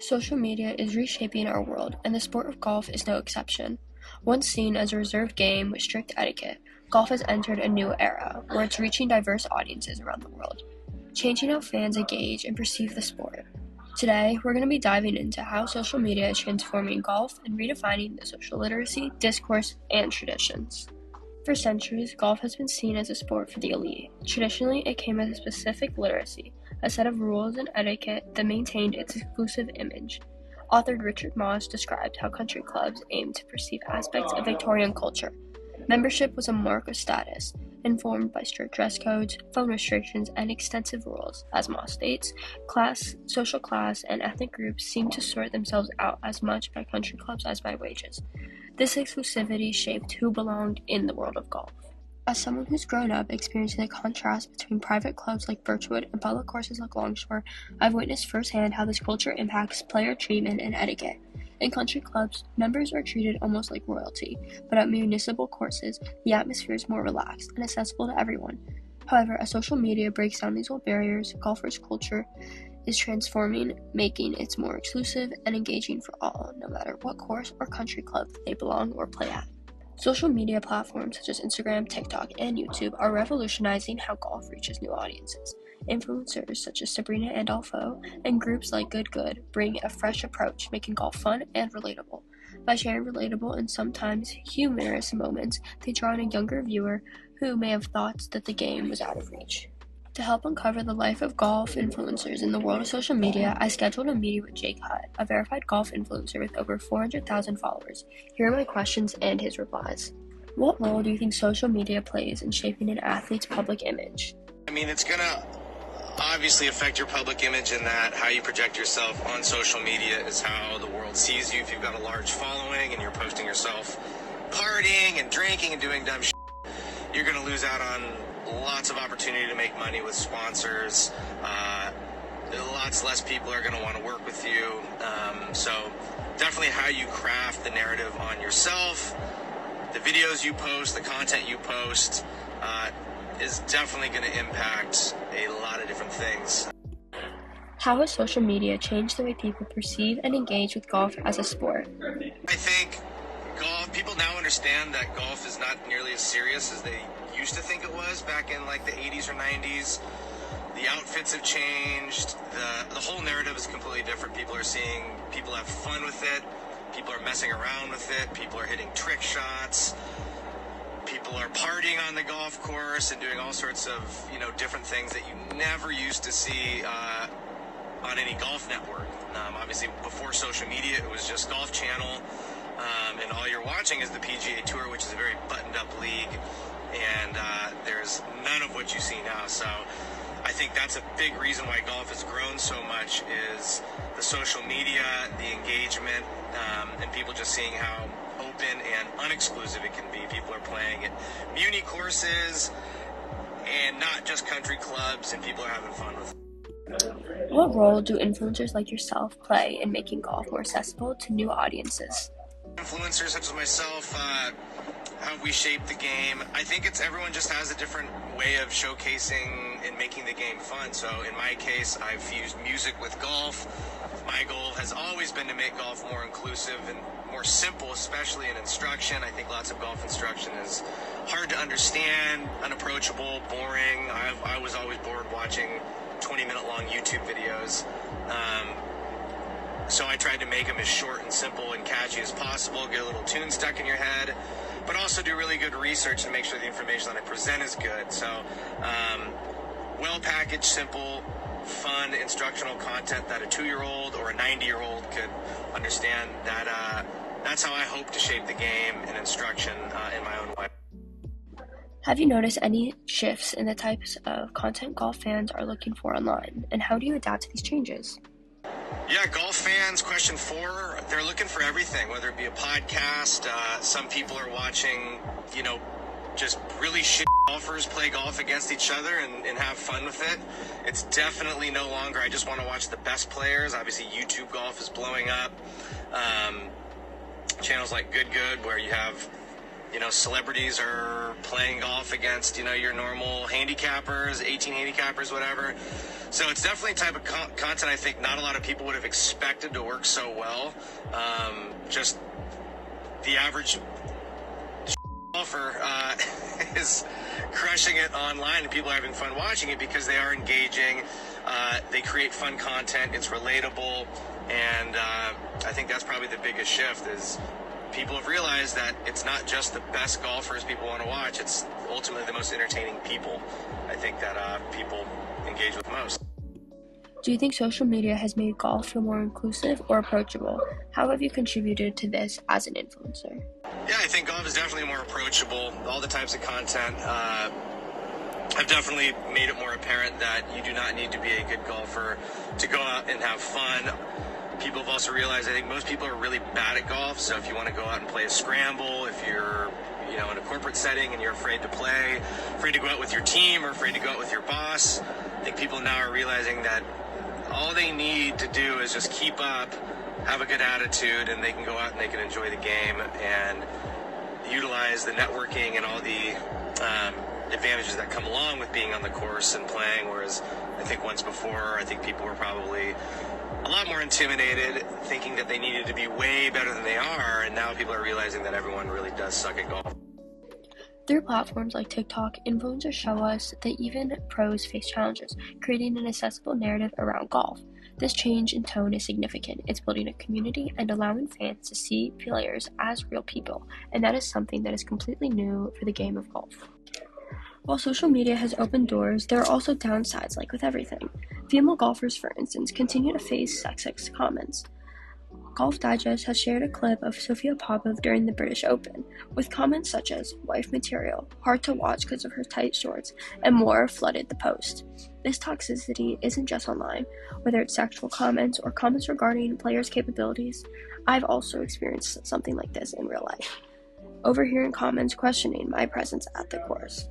Social media is reshaping our world, and the sport of golf is no exception. Once seen as a reserved game with strict etiquette, golf has entered a new era where it's reaching diverse audiences around the world, changing how fans engage and perceive the sport. Today, we're going to be diving into how social media is transforming golf and redefining the social literacy, discourse, and traditions. For centuries, golf has been seen as a sport for the elite. Traditionally, it came as a specific literacy, a set of rules and etiquette that maintained its exclusive image. Author Richard Moss described how country clubs aimed to perceive aspects of Victorian culture. Membership was a mark of status, informed by strict dress codes, phone restrictions, and extensive rules. As Moss states, class, social class, and ethnic groups seemed to sort themselves out as much by country clubs as by wages. This exclusivity shaped who belonged in the world of golf. As someone who's grown up experiencing the contrast between private clubs like Birchwood and public courses like Longshore, I've witnessed firsthand how this culture impacts player treatment and etiquette. In country clubs, members are treated almost like royalty, but at municipal courses, the atmosphere is more relaxed and accessible to everyone. However, as social media breaks down these old barriers, golfers' culture is transforming, making it more exclusive and engaging for all, no matter what course or country club they belong or play at. Social media platforms such as Instagram, TikTok, and YouTube are revolutionizing how golf reaches new audiences. Influencers such as Sabrina Andolfo and groups like Good bring a fresh approach, making golf fun and relatable. By sharing relatable and sometimes humorous moments, they draw in a younger viewer who may have thought that the game was out of reach. To help uncover the life of golf influencers in the world of social media, I scheduled a meeting with Jake Hutt, a verified golf influencer with over 400,000 followers. Here are my questions and his replies. What role do you think social media plays in shaping an athlete's public image? It's going to obviously affect your public image in that how you project yourself on social media is how the world sees you. If you've got a large following and you're posting yourself partying and drinking and doing dumb shit, you're going to lose out on lots of opportunity to make money with sponsors. Lots less people are going to want to work with you. So definitely how you craft the narrative on yourself, the videos you post, the content you post, is definitely going to impact a lot of different things. How has social media changed the way people perceive and engage with golf as a sport? I think people now understand that golf is not nearly as serious as they used to think it was back in like the 80s or 90s. The outfits have changed. The whole narrative is completely different. People are seeing people have fun with it. People are messing around with it. People are hitting trick shots. People are partying on the golf course and doing all sorts of, different things that you never used to see on any golf network. Obviously, before social media, it was just Golf Channel, and all you're watching is the PGA Tour, which is a very buttoned-up league, and there's none of what you see now. So I think that's a big reason why golf has grown so much is the social media, the engagement, and people just seeing how open and unexclusive it can be. People are playing at muni courses and not just country clubs, and people are having fun with it. What role do influencers like yourself play in making golf more accessible to new audiences? Influencers such as myself, how we shape the game. I think everyone just has a different way of showcasing and making the game fun. So in my case, I've fused music with golf. My goal has always been to make golf more inclusive and more simple, especially in instruction. I think lots of golf instruction is hard to understand, unapproachable, boring. I was always bored watching 20-minute long YouTube videos. So I tried to make them as short and simple and catchy as possible, get a little tune stuck in your head, but also do really good research to make sure the information that I present is good. So well-packaged, simple, fun, instructional content that a 2-year-old or a 90-year-old could understand. That's how I hope to shape the game and instruction in my own way. Have you noticed any shifts in the types of content golf fans are looking for online, and how do you adapt to these changes? Yeah, golf fans, question 4, they're looking for everything, whether it be a podcast. Some people are watching, just really shit golfers play golf against each other and have fun with it. It's definitely no longer, I just want to watch the best players. Obviously, YouTube golf is blowing up. Channels like Good, where you have celebrities are playing golf against, your normal handicappers, 18 handicappers, whatever. So it's definitely a type of content I think not a lot of people would have expected to work so well. Just the average golfer is crushing it online, and people are having fun watching it because they are engaging. They create fun content. It's relatable, and I think that's probably the biggest shift is people have realized that it's not just the best golfers people want to watch. It's ultimately the most entertaining people, I think, that people engage with most. Do you think social media has made golf feel more inclusive or approachable? How have you contributed to this as an influencer? Yeah, I think golf is definitely more approachable. All the types of content have definitely made it more apparent that you do not need to be a good golfer to go out and have fun. People have also realized, I think most people are really bad at golf, so if you want to go out and play a scramble, if you're in a corporate setting and you're afraid to play, afraid to go out with your team or afraid to go out with your boss, I think people now are realizing that all they need to do is just keep up, have a good attitude, and they can go out and they can enjoy the game and utilize the networking and all the advantages that come along with being on the course and playing. Whereas I think once before, I think people were probably a lot more intimidated, thinking that they needed to be way better than they are, and now people are realizing that everyone really does suck at golf. Through platforms like TikTok, influencers show us that even pros face challenges, creating an accessible narrative around golf. This change in tone is significant. It's building a community and allowing fans to see players as real people, and that is something that is completely new for the game of golf. While social media has opened doors, there are also downsides, like with everything. Female golfers, for instance, continue to face sexist comments. Golf Digest has shared a clip of Sofia Popov during the British Open, with comments such as "wife material," "hard to watch because of her tight shorts," and more flooded the post. This toxicity isn't just online, whether it's sexual comments or comments regarding players' capabilities. I've also experienced something like this in real life, overhearing comments questioning my presence at the course.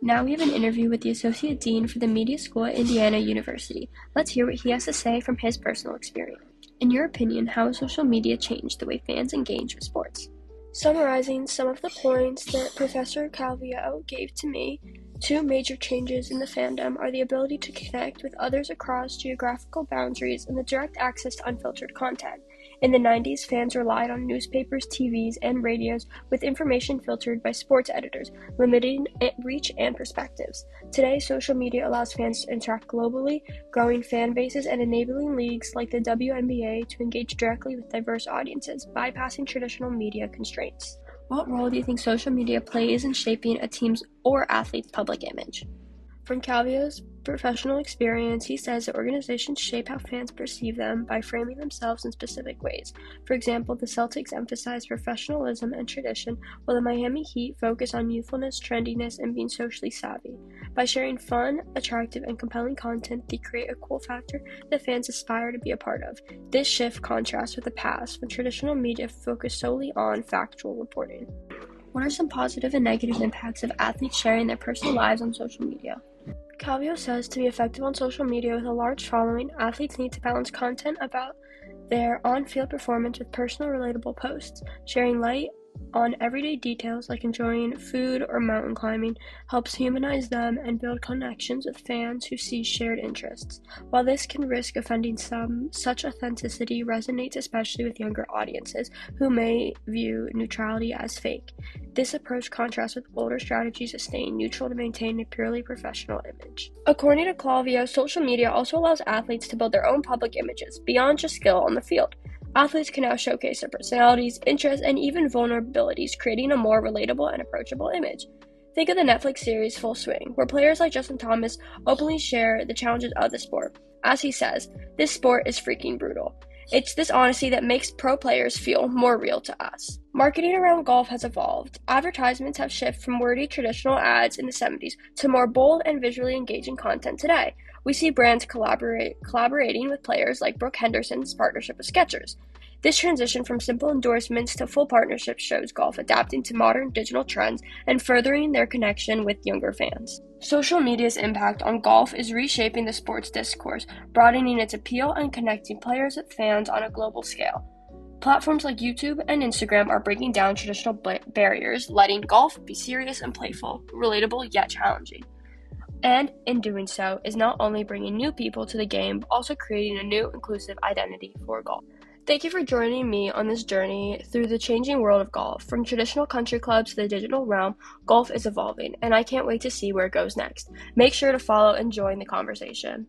Now we have an interview with the Associate Dean for the Media School at Indiana University. Let's hear what he has to say from his personal experience. In your opinion, how has social media changed the way fans engage with sports? Summarizing some of the points that Professor Calvio gave to me, two major changes in the fandom are the ability to connect with others across geographical boundaries and the direct access to unfiltered content. In the 90s, fans relied on newspapers, TVs, and radios with information filtered by sports editors, limiting reach and perspectives. Today, social media allows fans to interact globally, growing fan bases and enabling leagues like the WNBA to engage directly with diverse audiences, bypassing traditional media constraints. What role do you think social media plays in shaping a team's or athlete's public image? From Calvio's professional experience, he says that organizations shape how fans perceive them by framing themselves in specific ways. For example, the Celtics emphasize professionalism and tradition, while the Miami Heat focus on youthfulness, trendiness, and being socially savvy. By sharing fun, attractive, and compelling content, they create a cool factor that fans aspire to be a part of. This shift contrasts with the past, when traditional media focused solely on factual reporting. What are some positive and negative impacts of athletes sharing their personal lives on social media? Calvio says to be effective on social media with a large following, athletes need to balance content about their on-field performance with personal, relatable posts. Sharing light on everyday details like enjoying food or mountain climbing helps humanize them and build connections with fans who see shared interests. While this can risk offending some, such authenticity resonates especially with younger audiences who may view neutrality as fake. This approach contrasts with older strategies of staying neutral to maintain a purely professional image. According to Calvio, social media also allows athletes to build their own public images beyond just skill on the field. Athletes can now showcase their personalities, interests, and even vulnerabilities, creating a more relatable and approachable image. Think of the Netflix series Full Swing, where players like Justin Thomas openly share the challenges of the sport. As he says, "This sport is freaking brutal." It's this honesty that makes pro players feel more real to us. Marketing around golf has evolved. Advertisements have shifted from wordy traditional ads in the 70s to more bold and visually engaging content today. We see brands collaborating with players like Brooke Henderson's partnership with Skechers. This transition from simple endorsements to full partnerships shows golf adapting to modern digital trends and furthering their connection with younger fans. Social media's impact on golf is reshaping the sport's discourse, broadening its appeal and connecting players with fans on a global scale. Platforms like YouTube and Instagram are breaking down traditional barriers, letting golf be serious and playful, relatable yet challenging. And in doing so, is not only bringing new people to the game, but also creating a new inclusive identity for golf. Thank you for joining me on this journey through the changing world of golf. From traditional country clubs to the digital realm, golf is evolving, and I can't wait to see where it goes next. Make sure to follow and join the conversation.